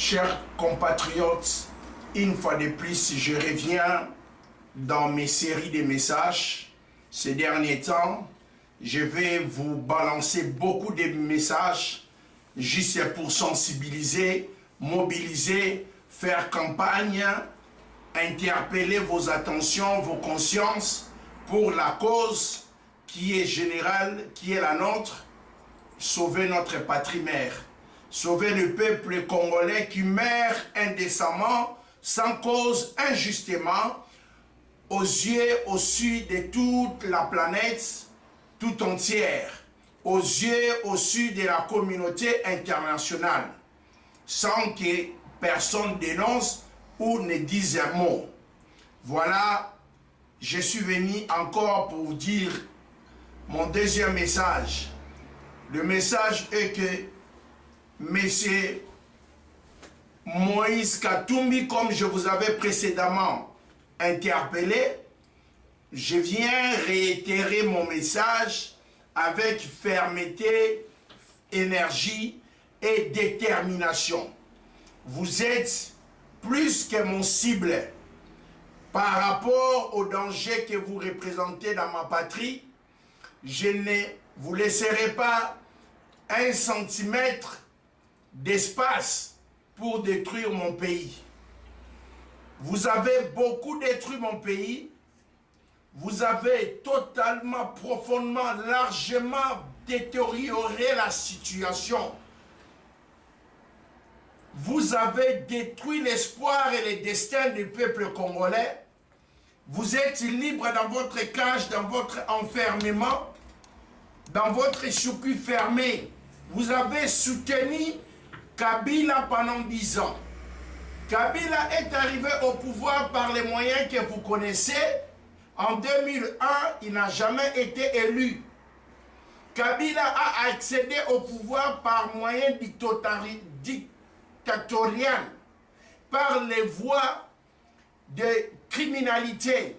Chers compatriotes, une fois de plus, je reviens dans mes séries de messages. Ces derniers temps, je vais vous balancer beaucoup de messages juste pour sensibiliser, mobiliser, faire campagne, interpeller vos attentions, vos consciences pour la cause qui est générale, qui est la nôtre, sauver notre patrie-mère. Sauver le peuple congolais qui meurt indécemment, sans cause, injustement, aux yeux, au su de toute la planète, tout entière, aux yeux, au su de la communauté internationale, sans que personne dénonce ou ne dise un mot. Voilà, je suis venu encore pour vous dire mon deuxième message. Le message est que Monsieur Moïse Katumbi, comme je vous avais précédemment interpellé, je viens réitérer mon message avec fermeté, énergie et détermination. Vous êtes plus que mon cible par rapport au danger que vous représentez dans ma patrie. Je ne vous laisserai pas un centimètre d'espace pour détruire mon pays. Vous avez beaucoup détruit mon pays. Vous avez totalement, profondément, largement détérioré la situation. Vous avez détruit l'espoir et le destin du peuple congolais. Vous êtes libre dans votre cage, dans votre enfermement, dans votre circuit fermé. Vous avez soutenu Kabila pendant 10 ans. Kabila est arrivé au pouvoir par les moyens que vous connaissez. En 2001, il n'a jamais été élu. Kabila a accédé au pouvoir par moyens dictatoriaux, par les voies de criminalité.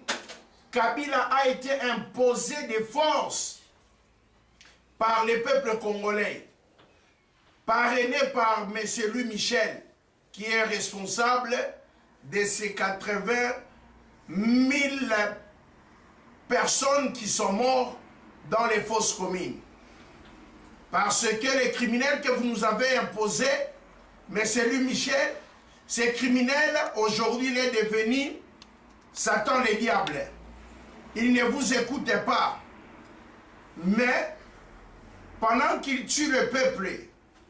Kabila a été imposé de force par le peuple congolais, parrainé par M. Louis Michel, qui est responsable de ces 80 000 personnes qui sont mortes dans les fosses communes. Parce que les criminels que vous nous avez imposés, M. Louis Michel, ces criminels, aujourd'hui, il est devenu Satan le diable. Il ne vous écoute pas. Mais, pendant qu'il tue le peuple,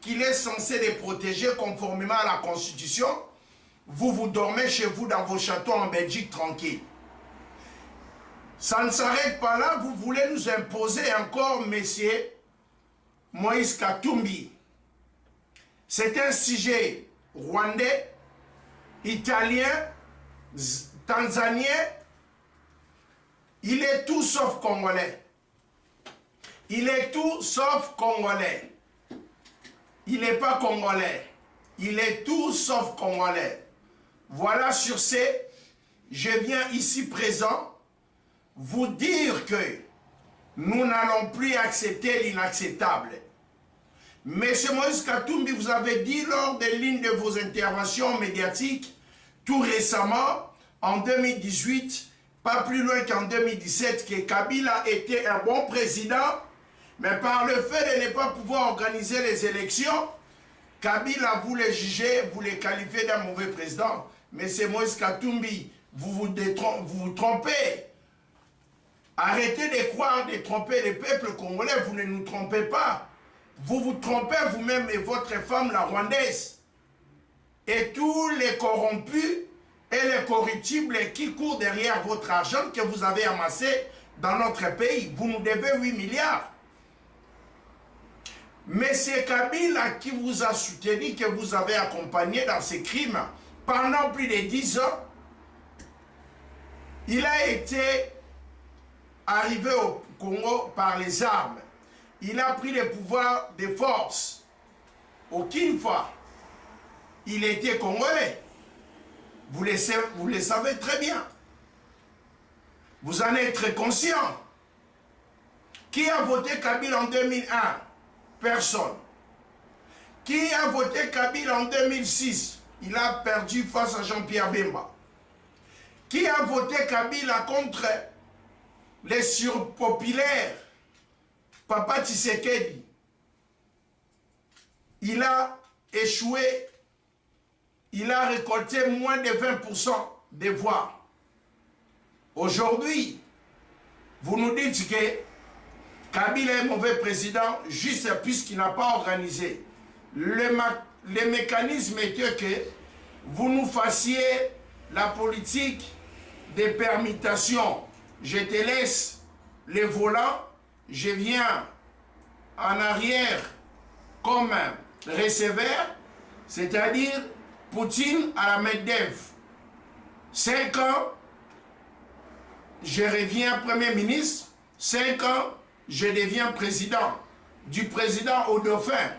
qu'il est censé les protéger conformément à la Constitution, vous dormez chez vous dans vos châteaux en Belgique tranquille. Ça ne s'arrête pas là, vous voulez nous imposer encore monsieur Moïse Katumbi. C'est un sujet rwandais, italien, tanzanien, il est tout sauf congolais. Il est tout sauf congolais. Il n'est pas congolais. Il est tout sauf congolais. Voilà, sur ce, je viens ici présent vous dire que nous n'allons plus accepter l'inacceptable. Monsieur Moïse Katumbi, vous avez dit lors de l'une de vos interventions médiatiques, tout récemment, en 2018, pas plus loin qu'en 2017, que Kabila était un bon président, mais par le fait de ne pas pouvoir organiser les élections, Kabila, vous les jugez, vous les qualifiez d'un mauvais président. Mais c'est Moïse Katumbi, vous vous trompez. Arrêtez de croire, de tromper le peuple congolais, vous ne nous trompez pas. Vous vous trompez vous-même et votre femme, la rwandaise. Et tous les corrompus et les corruptibles qui courent derrière votre argent que vous avez amassé dans notre pays. Vous nous devez 8 milliards. Mais c'est Kabila qui vous a soutenu, que vous avez accompagné dans ces crimes pendant plus de 10 ans. Il a été arrivé au Congo par les armes. Il a pris le pouvoir de force. Aucune fois, il était congolais. Vous le savez très bien. Vous en êtes très conscient. Qui a voté Kabila en 2001? Personne. Qui a voté Kabila en 2006? il a perdu face à Jean-Pierre Bemba. Qui a voté Kabila contre les surpopulaires? Papa Tshisekedi. Il a échoué. Il a récolté moins de 20% des voix. Aujourd'hui, vous nous dites que Kabila est un mauvais président juste puisqu'il n'a pas organisé. Le mécanisme était que vous nous fassiez la politique des permutations. Je te laisse les volants, je viens en arrière comme receveur, c'est-à-dire Poutine à la Medvedev. 5 ans, je reviens Premier ministre, 5 ans, je deviens président. Du président au dauphin.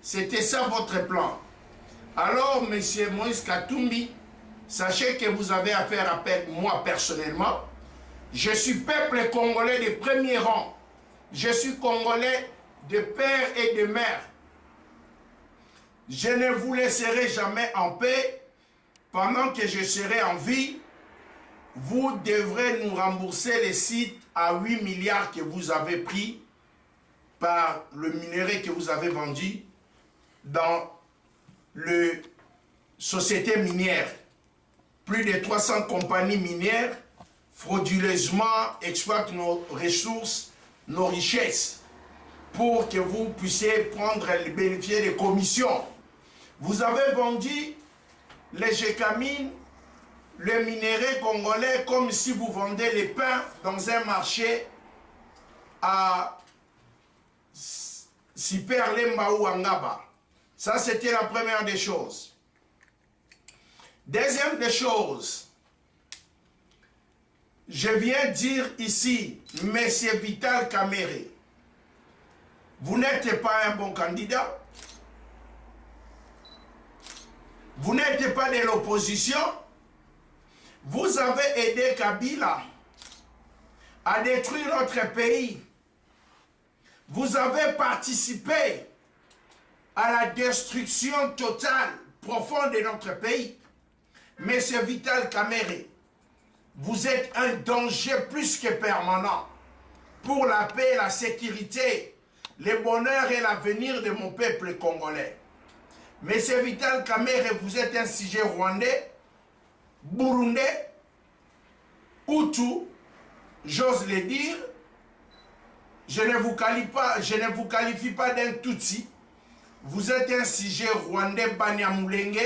C'était ça votre plan. Alors, monsieur Moïse Katumbi, sachez que vous avez affaire à moi personnellement. Je suis peuple congolais de premier rang. Je suis congolais de père et de mère. Je ne vous laisserai jamais en paix. Pendant que je serai en vie, vous devrez nous rembourser les sites à 8 milliards que vous avez pris par le minerai que vous avez vendu dans les sociétés minières. Plus de 300 compagnies minières frauduleusement exploitent nos ressources, nos richesses, pour que vous puissiez prendre et bénéficier des commissions. Vous avez vendu les gécamines, le minerai congolais, comme si vous vendez les pains dans un marché à Siperlemba ou Angaba. Ça, c'était la première des choses. Deuxième des choses, je viens dire ici, Monsieur Vital Kamerhe, vous n'êtes pas un bon candidat. Vous n'êtes pas de l'opposition. Vous avez aidé Kabila à détruire notre pays. Vous avez participé à la destruction totale, profonde de notre pays. Monsieur Vital Kamerhe, vous êtes un danger plus que permanent pour la paix, la sécurité, le bonheur et l'avenir de mon peuple congolais. Monsieur Vital Kamerhe, vous êtes un sujet rwandais, burundais, hutu, j'ose le dire. Je ne vous qualifie pas d'un Tutsi. Vous êtes un sujet rwandais Banyamulenge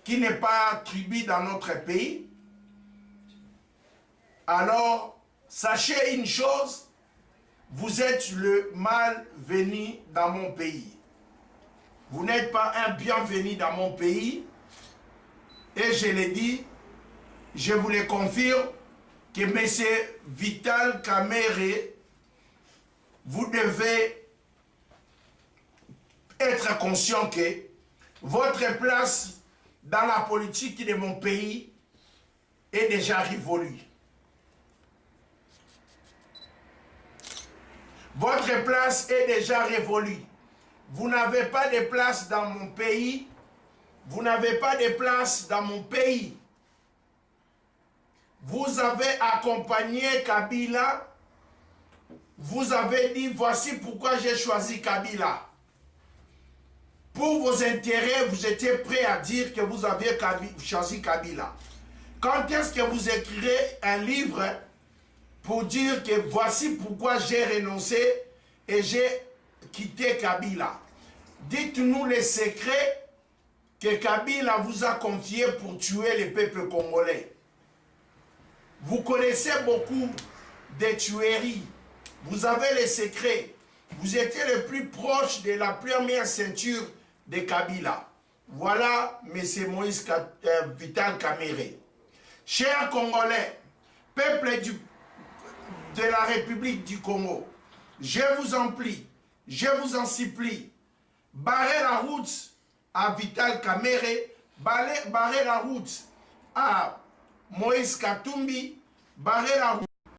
qui n'est pas tribu dans notre pays. Alors, sachez une chose, vous êtes le malvenu dans mon pays. Vous n'êtes pas un bienvenu dans mon pays. Et je l'ai dit, je vous le confirme, que M. Vital Kamerhe, vous devez être conscient que votre place dans la politique de mon pays est déjà révolue. Votre place est déjà révolue. Vous n'avez pas de place dans mon pays. Vous n'avez pas de place dans mon pays. Vous avez accompagné Kabila. Vous avez dit, voici pourquoi j'ai choisi Kabila. Pour vos intérêts, vous étiez prêt à dire que vous aviez choisi Kabila. Quand est-ce que vous écrirez un livre pour dire que voici pourquoi j'ai renoncé et j'ai quitté Kabila? Dites-nous les secrets que Kabila vous a confiés pour tuer le peuple congolais. Vous connaissez beaucoup de tueries. Vous avez les secrets. Vous étiez le plus proche de la première ceinture de Kabila. Voilà, M. Moïse Vital Kamerhe. Chers Congolais, peuple de la République du Congo, je vous en prie, je vous en supplie, barrez la route à Vital Kamerhe, barrez la route à Moïse Katumbi, barrez la route